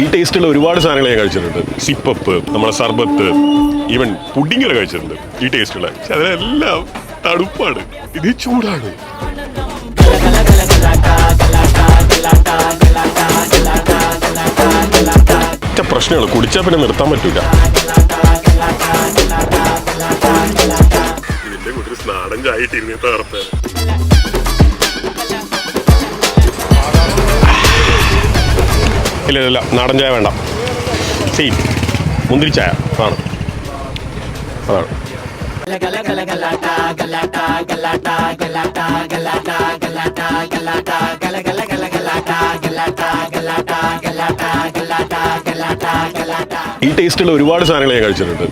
ഈ ടേസ്റ്റുള്ള ഒരുപാട് സാധനങ്ങൾ ഞാൻ കഴിച്ചിട്ടുണ്ട്. സിപ്പപ്പ്, നമ്മളെ സർബത്ത്, ഈവൻ പുഡിംഗ് വരെ കഴിച്ചിട്ടുണ്ട് ഈ ടേസ്റ്റുള്ള. പക്ഷെ അതിനെല്ലാം തണുപ്പാണ്, ഇത് ചൂടാണ്. പ്രശ്നമാണ്, കുടിച്ചാൽ പിന്നെ നിർത്താൻ പറ്റൂല. ഇതിന്റെ കൂട്ടത്തിൽ നാടൻ ചായ ഇട്ടിരുന്ന് തകർത്ത്. ഇല്ല നാടൻ ചായ വേണ്ട, മുന്തിരി ചായ ആണ്. അതാണ് ഈ ടേസ്റ്റുള്ള ഒരുപാട് സാധനങ്ങൾ ഞാൻ കഴിച്ചിട്ടുണ്ട്.